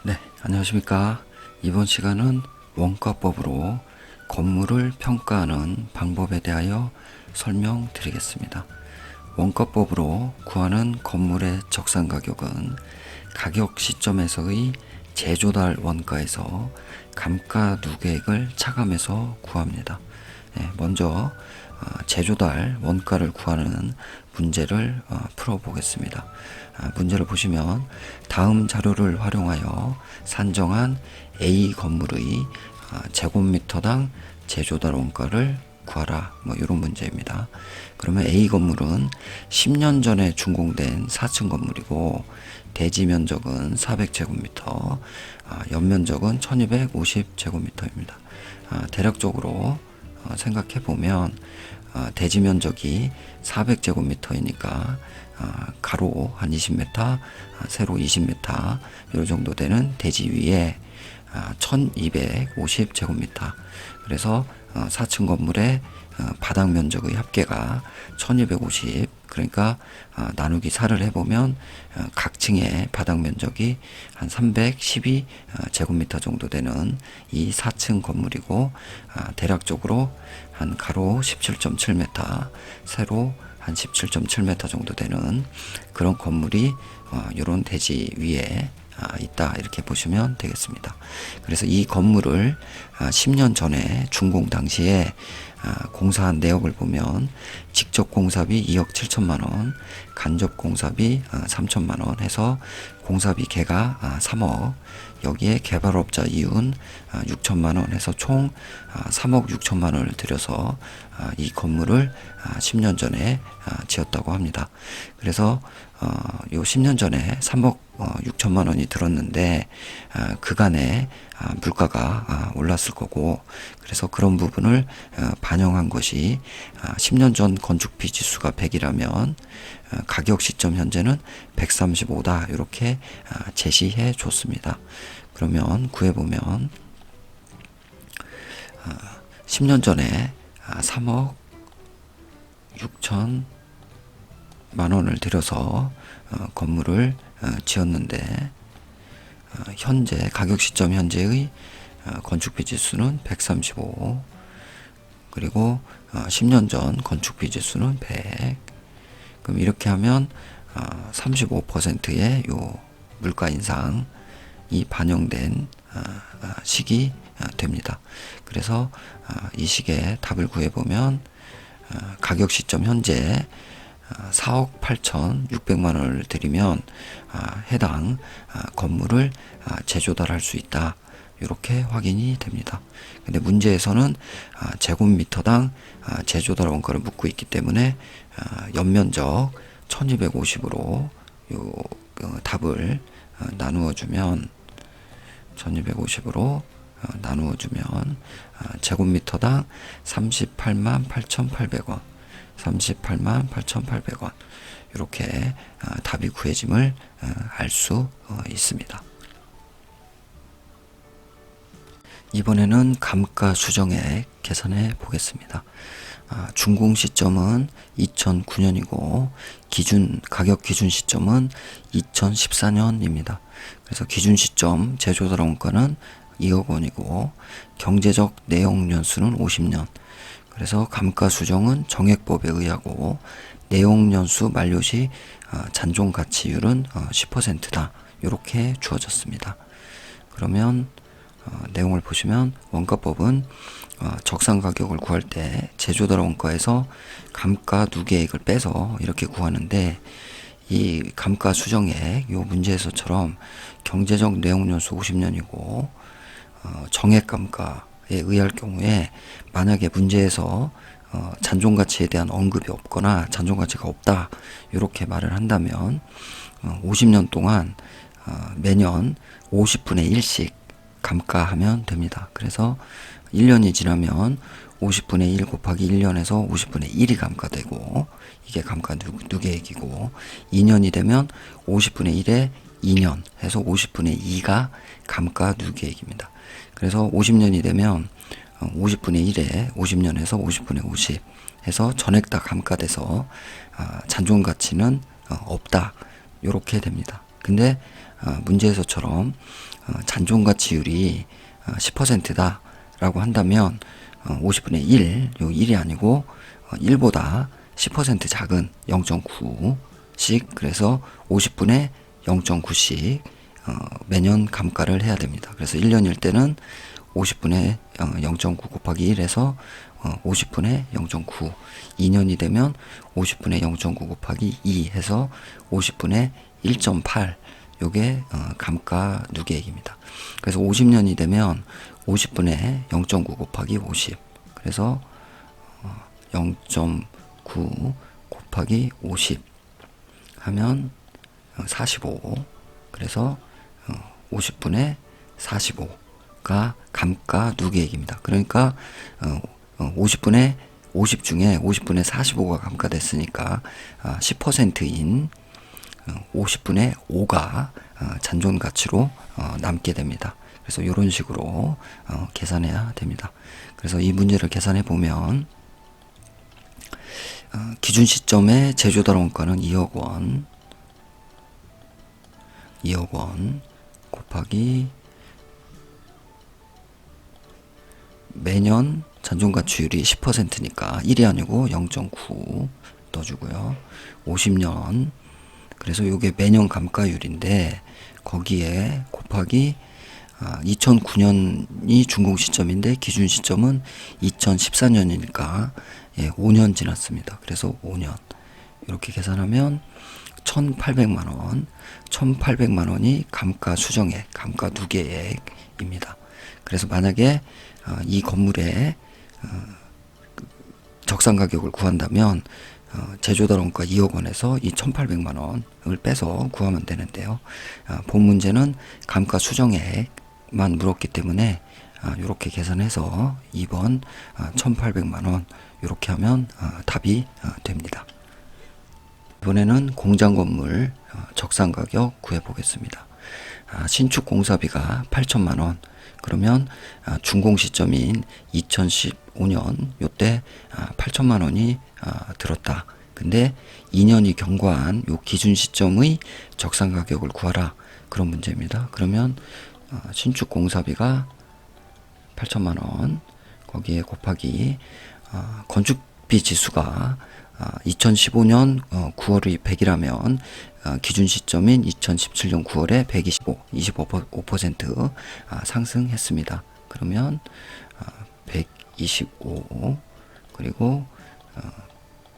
네, 안녕하십니까. 이번 시간은 원가법으로 건물을 평가하는 방법에 대하여 설명드리겠습니다. 원가법으로 구하는 건물의 적산가격은 가격 시점에서의 제조달 원가에서 감가 누계액을 차감해서 구합니다. 먼저 제조달 원가를 구하는 문제를 풀어보겠습니다. 문제를 보시면 다음 자료를 활용하여 산정한 A 건물의 제곱미터당 제조달 원가를 구하라, 이런 문제입니다. 그러면 A 건물은 10년 전에 준공된 4층 건물이고 대지 면적은 400제곱미터, 연면적은 1250제곱미터입니다. 대략적으로 생각해 보면 대지 면적이 400제곱미터이니까 가로 한 20m, 세로 20m 이 정도 되는 대지 위에 1250제곱미터. 그래서 4층 건물의 바닥 면적의 합계가 1250. 그러니까 나누기 4를 해보면 각 층의 바닥 면적이 한 312 제곱미터 정도 되는 이 4층 건물이고, 대략적으로 한 가로 17.7m, 세로 한 17.7m 정도 되는 그런 건물이 이런 대지 위에 있다, 이렇게 보시면 되겠습니다. 그래서 이 건물을 10년 전에 준공 당시에 공사한 내역을 보면 직접 공사비 2억 7천만 원, 간접 공사비 3천만 원 해서 공사비 개가 3억, 여기에 개발업자 이윤 6천만 원 해서 총 3억 6천만 원을 들여서 이 건물을 10년 전에 지었다고 합니다. 그래서 요 10년 전에 3억 6천만 원이 들었는데 그간에 물가가 올랐을 거고, 그래서 그런 부분을 반영한 것이 10년 전 건축비 지수가 100이라면 가격 시점 현재는 135다, 이렇게 제시해 줬습니다. 그러면 구해보면 10년 전에 3억 6천만 원을 들여서 건물을 지었는데 현재 가격 시점 현재의 건축비 지수는 135, 그리고 10년 전 건축비 지수는 100. 그럼 이렇게 하면 35%의 요 물가 인상이 반영된 식이 됩니다. 그래서 이 식의 답을 구해보면 가격 시점 현재 4억 8,600만 원을 들이면 해당 건물을 재조달할 수 있다, 이렇게 확인이 됩니다. 근데 문제에서는 제곱미터당 재조달 원가를 묻고 있기 때문에 연면적 1250으로 요 답을 나누어주면 1250으로 나누어주면 제곱미터당 38만 8,800원, 38만 8,800원, 이렇게 답이 구해짐을 알 수 있습니다. 이번에는 감가 수정액 계산해 보겠습니다. 준공 시점은 2009년이고 가격 기준 시점은 2014년입니다. 그래서 기준 시점 제조달 원가는 2억 원이고 경제적 내용 연수는 50년. 그래서 감가 수정은 정액법에 의하고 내용 연수 만료 시 잔존 가치율은 10%다, 이렇게 주어졌습니다. 그러면 내용을 보시면 원가법은 적산 가격을 구할 때 제조달 원가에서 감가 누계액을 빼서 이렇게 구하는데, 이 감가 수정액 요 문제에서처럼 경제적 내용 연수 50년이고 정액 감가에 의할 경우에 만약에 문제에서 잔존 가치에 대한 언급이 없거나 잔존 가치가 없다, 이렇게 말을 한다면 50년 동안 매년 50분의 1씩 감가하면 됩니다. 그래서 1년이 지나면 50분의 1 곱하기 1년에서 50분의 1이 감가되고, 이게 감가 누계액이고, 2년이 되면 50분의 1에 2년 해서 50분의 2가 감가 누계액입니다. 그래서 50년이 되면 50분의 1에 50년에서 50분의 50 해서 전액 다 감가돼서 잔존 가치는 없다, 요렇게 됩니다. 근데 문제에서처럼 잔존가치율이 10%다 라고 한다면 50분의 1, 요 1이 아니고 1보다 10% 작은 0.9씩, 그래서 50분의 0.9씩 매년 감가를 해야 됩니다. 그래서 1년일 때는 50분의 0.9 곱하기 1에서 50분의 0.9, 2년이 되면 50분의 0.9 곱하기 2 해서 50분의 1.8, 요게 감가 누계액입니다. 그래서 50년이 되면 50분의 0.9 곱하기 50, 그래서 0.9 곱하기 50 하면 45, 그래서 50분의 45가 감가 누계액입니다. 그러니까 50분의 50 중에 50분의 45가 감가됐으니까 10%인 50분의 5가 잔존 가치로 남게 됩니다. 그래서 이런 식으로 계산해야 됩니다. 그래서 이 문제를 계산해 보면 기준 시점의 제조달 원가는 2억 원, 2억 원 곱하기 매년 잔존가치율이 10%니까 1이 아니고 0.9 넣어주고요. 50년, 그래서 이게 매년 감가율인데 거기에 곱하기 2009년이 준공 시점인데 기준 시점은 2014년이니까 5년 지났습니다. 그래서 5년 이렇게 계산하면 1,800만원, 1,800만원이 감가 수정액, 감가 누계액입니다. 그래서 만약에 이 건물의 적상 가격을 구한다면 제조달 원가 2억 원에서 이 1,800만 원을 빼서 구하면 되는데요. 본 문제는 감가 수정액만 물었기 때문에 이렇게 계산해서 2번 1,800만 원 이렇게 하면 답이 됩니다. 이번에는 공장 건물 적상 가격 구해 보겠습니다. 신축 공사비가 8천만 원. 그러면 준공 시점인 2015년 요때 8천만 원이 들었다. 근데 2년이 경과한 요 기준 시점의 적상 가격을 구하라. 그런 문제입니다. 그러면 신축 공사비가 8천만 원, 거기에 곱하기 건축비 지수가 2015년 9월이 100이라면 기준 시점인 2017년 9월에 125, 25% 상승했습니다. 그러면 125 그리고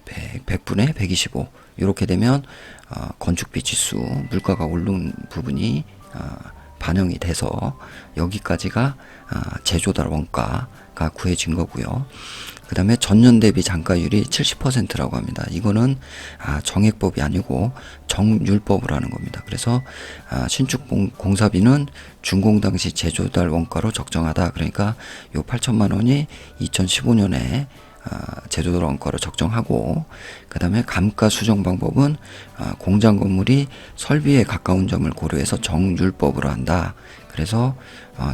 100분의 125 이렇게 되면 건축비 지수 물가가 오른 부분이 반영이 돼서 여기까지가 제조달 원가가 구해진 거고요. 그 다음에 전년 대비 단가율이 70%라고 합니다. 이거는 정액법이 아니고 정률법으로 하는 겁니다. 그래서 신축 공사비는 준공 당시 제조달 원가로 적정하다. 그러니까 요 8천만 원이 2015년에 제조달 원가로 적정하고, 그 다음에 감가 수정 방법은 공장 건물이 설비에 가까운 점을 고려해서 정률법으로 한다. 그래서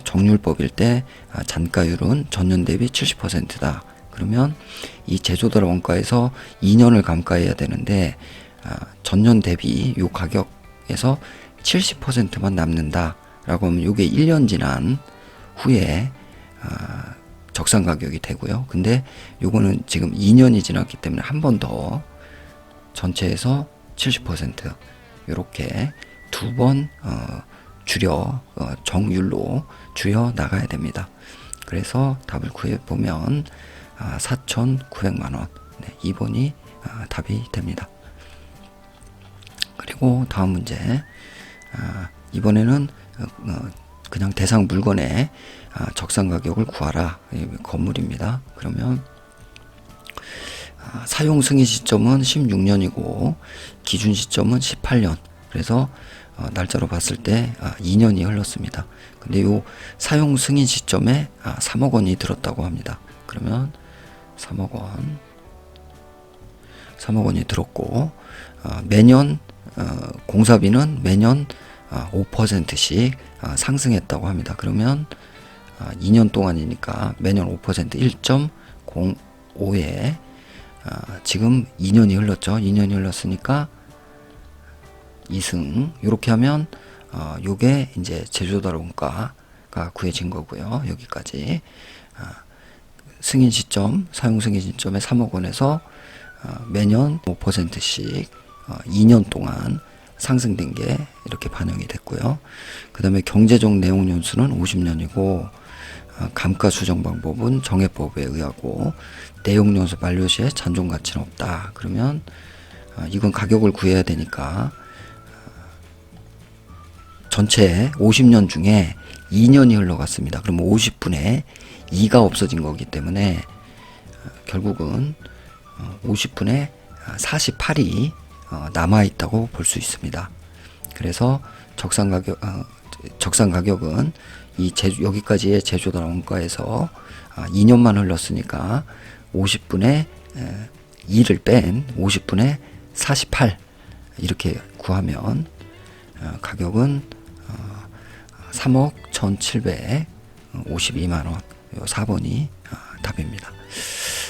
정률법일 때 잔가율은 전년 대비 70%다. 그러면 이 제조달 원가에서 2년을 감가해야 되는데 전년 대비 요 가격에서 70%만 남는다 라고 하면 요게 1년 지난 후에 적상 가격이 되고요. 근데 요거는 지금 2년이 지났기 때문에 한 번 더 전체에서 70% 요렇게 두 번 줄여 정률로 줄여 나가야 됩니다. 그래서 답을 구해 보면 4,900만 원. 네, 2번이 답이 됩니다. 그리고 다음 문제. 이번에는 그냥 대상 물건의 적상 가격을 구하라. 건물입니다. 그러면 사용 승인 시점은 16년이고 기준 시점은 18년. 그래서 날짜로 봤을 때 2년이 흘렀습니다. 근데 요 사용 승인 시점에 3억 원이 들었다고 합니다. 그러면 3억 원이 들었고 매년 공사비는 매년 5%씩 상승했다고 합니다. 그러면 2년 동안이니까 매년 5% 1.05에 지금 2년이 흘렀죠. 2년이 흘렀으니까 2승 이렇게 하면 요게 이제 제조달 원가가 구해진 거고요. 여기까지. 승인 시점, 사용 승인 시점에 3억 원에서 매년 5%씩 2년 동안 상승된 게 이렇게 반영이 됐고요. 그 다음에 경제적 내용 연수는 50년이고, 감가 수정 방법은 정해법에 의하고, 내용 연수 만료 시에 잔존 가치는 없다. 그러면 이건 가격을 구해야 되니까 전체 50년 중에 2년이 흘러갔습니다. 그럼 50분의 2가 없어진 거기 때문에 결국은 50분의 48이 남아있다고 볼 수 있습니다. 그래서 적산 가격은 여기까지의 제조달 원가에서 2년만 흘렀으니까 50분의 2를 뺀 50분의 48 이렇게 구하면 가격은 3억 1752만원, 요 4번이 답입니다.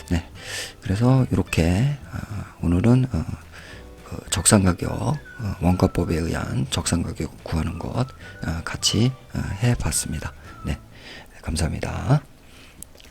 네. 그래서 이렇게 오늘은 적산가격, 원가법에 의한 적산가격 구하는 것 같이 해봤습니다. 네. 감사합니다.